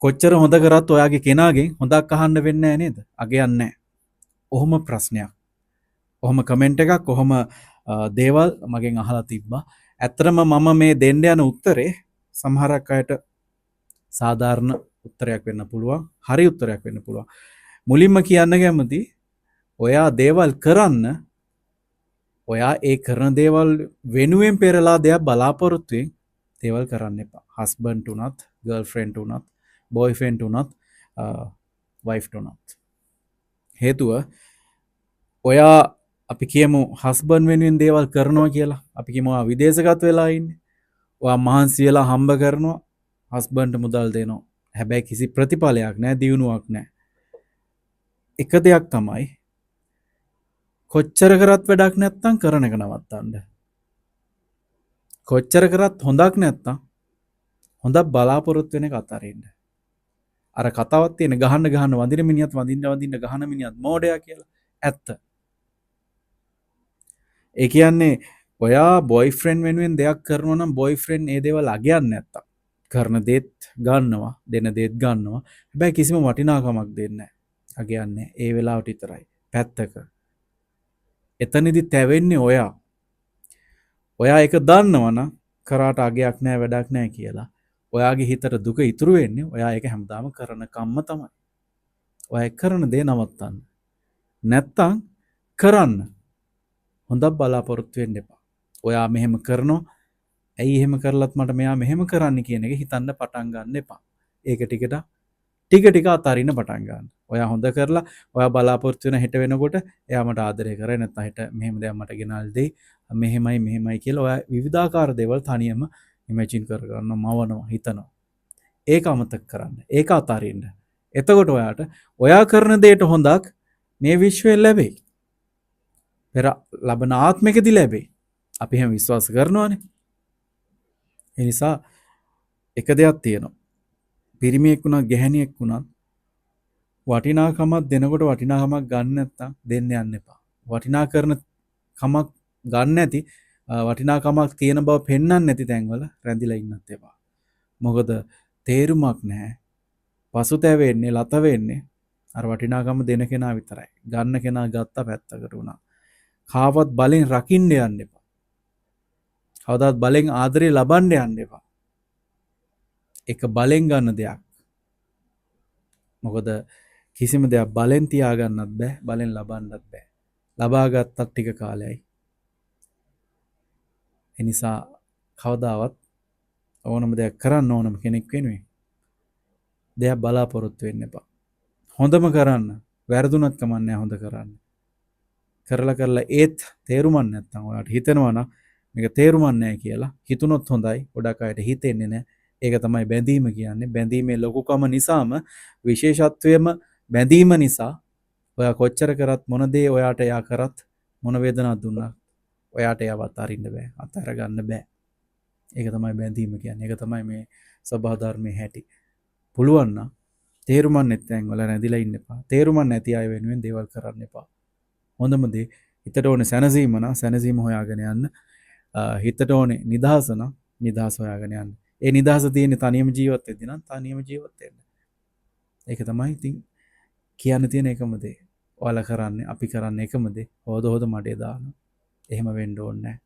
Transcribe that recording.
කොච්චර හොඳ කරත් ඔයාගේ කෙනාගෙන් හොඳක් අහන්න වෙන්නේ නැහැ නේද? අගයක් නැහැ. ඔහොම ප්‍රශ්නයක්. ඔහොම කමෙන්ට් එකක් ඔහොම දේවල් මගෙන් අහලා තිබ්බා. ඇත්තටම මම මේ දෙන්න යන උත්තරේ සමහරක් අයට සාධාරණ උත්තරයක් වෙන්න පුළුවන්. හරි උත්තරයක් වෙන්න පුළුවන්. මුලින්ම කියන්න කැමති ඔයා දේවල් කරන්න ඔයා ඒ කරන දේවල් වෙනුවෙන් පෙරලා දෙයක් බලාපොරොත්තුවෙන් දේවල් කරන්න එපා. හස්බන්ඩ් උනත්, ගර්ල්ෆ්‍රෙන්ඩ් උනත්, බොයිෆ්‍රෙන්ඩ් උනත්, වයිෆ්ට උනත්. හේතුව ඔයා අපි කියමු හස්බන්ඩ් වෙනුවෙන් දේවල් කරනවා කියලා. අපි කියමු ඔයා විදේශගත වෙලා ඉන්නේ. ඔයා මහන්සි වෙලා හම්බ කරනවා, හස්බන්ඩ්ට මුදල් දෙනවා. හැබැයි කිසි ප්‍රතිඵලයක් නැහැ, දියුණුවක් නැහැ. එක දෙයක් තමයි කොච්චර කරත් වැඩක් නැත්තම් කරන එක නවත්තන්න. කොච්චර කරත් හොඳක් නැත්තම් හොඳක් බලාපොරොත්තු වෙන එක අතාරින්න. අර කතාවක් තියෙන ගහන්න වඳින මිනිහත් වඳින්න ගහන මිනිහත් මෝඩයා කියලා. ඇත්ත. ඒ කියන්නේ ඔයා බොයිෆ්‍රෙන්ඩ් වෙනුවෙන් දෙයක් කරනවා නම් බොයිෆ්‍රෙන්ඩ් ඒ දේවල් අගයන්නේ නැත්තම් කරන දේත් ගන්නවා, දෙන දේත් ගන්නවා. හැබැයි කිසිම වටිනාකමක් දෙන්නේ නැහැ. අගයන්නේ ඒ වෙලාවට විතරයි. පැත්තක. එතනදි තැවෙන්නේ ඔයා. ඔයා එක දන්නවනම් කරාට අගයක් නෑ වැඩක් නෑ කියලා. ඔයාගේ හිතට දුක ඉතුරු වෙන්නේ ඔයා ඒක හැමදාම කරන කම්ම තමයි. ඔයා කරන දේ නවත්තන්න. නැත්තම් කරන්න. හොඳක් බලාපොරොත්තු වෙන්න එපා. ඔයා මෙහෙම කරනවා. ඇයි එහෙම කරලත් මට මෙයා මෙහෙම කරන්න කියන එක හිතන්න පටන් ගන්න එපා. ඒක ටික අතාරින්න පටන් ගන්න. ඔයා හොඳ කරලා ඔයා බලාපොරොත්තු වෙන හෙට වෙනකොට එයා මට ආදරය කරේ නැත්නම් හෙට මෙහෙම දෙයක් මට ගෙනල් දෙයි. මෙහෙමයි කියලා ඔයා විවිධාකාර දේවල් තනියම ඉමේජින් කරගන්නවා, මවනවා, හිතනවා. ඒක අමතක කරන්න. ඒක අතාරින්න. එතකොට ඔයාට ඔයා කරන දේට හොඳක් මේ විශ්වයෙන් ලැබෙයි. පෙර ලබන ආත්මිකදී ලැබෙයි. අපි එහෙම විශ්වාස කරනවානේ. ඒ නිසා එක දෙයක් තියෙනවා. පිරිමියෙක් වුණත් ගැහණියෙක් වුණත් වටිනාකමක් දෙනකොට වටිනාකමක් ගන්න නැත්තම් දෙන්න යන්න එපා. වටිනා කරන කමක් ගන්න නැති වටිනාකමක් තියෙන බව පෙන්වන්න නැති තැන්වල රැඳිලා ඉන්නත් එපා. මොකද තේරුමක් නැහැ. පසුතැවෙන්නේ, ලත වෙන්නේ අර වටිනාකම දෙන කෙනා විතරයි. ගන්න කෙනා ගත්ත පැත්තකට උනා. කාවත් බලෙන් රකින්න යන්න එපා. කවදාවත් බලෙන් ආදරේ ලබන්න යන්න එපා. ඒක බලෙන් ගන්න දෙයක්. මොකද කිසිම දෙයක් බලෙන් තියාගන්නත් බෑ, බලෙන් ලබන්නත් බෑ. ලබා ගත්තත් ටික කාලයයි. ඒ නිසා කවදාවත් ඕනම දෙයක් කරන්න ඕනම කෙනෙක් වෙනුවෙන් දෙයක් බලාපොරොත්තු වෙන්න එපා. හොඳම කරන්න, වැරදුනත් කමන්නේ හොඳ කරන්න. කරලා ඒත් තේරුමක් නැත්තම් ඔයාලට හිතෙනවා නම් මේක තේරුමක් නැහැ කියලා හිතුනොත් හොඳයි. ගොඩක් අයට හිතෙන්නේ නැහැ. ඒක තමයි බැඳීම කියන්නේ. බැඳීමේ ලොකුකම නිසාම විශේෂත්වයම බැඳීම නිසා ඔයා කොච්චර කරත් මොන දේ ඔයාට එයා කරත් මොන වේදනාවක් දුන්නත් ඔයාට එයාව අතාරින්න බෑ. අතාර ගන්න බෑ. ඒක තමයි බැඳීම කියන්නේ. ඒක තමයි මේ සබහා ධර්මයේ හැටි. පුළුවන් නම් තේරුමක් නැති තැන් වල රැඳිලා ඉන්න එපා. තේරුමක් නැති අය වෙනුවෙන් දේවල් කරන්න එපා. හොඳම දේ හිතට ඕනේ සැනසීම නම් සැනසීම හොයාගෙන යන්න. හිතට ඕනේ නිදහස නම් නිදහස හොයාගෙන යන්න. ඒ නිදහස තියෙන්නේ තනියම ජීවත් වෙද්දී නම් තනියම ජීවත් වෙන්න. ඒක තමයි ඉතින් කියන්න තියෙන එකම දේ. ඔයාලා කරන්නේ අපි කරන්නේ එකම දේ. හොද මඩේ දානවා. එහෙම වෙන්න ඕනේ නැහැ.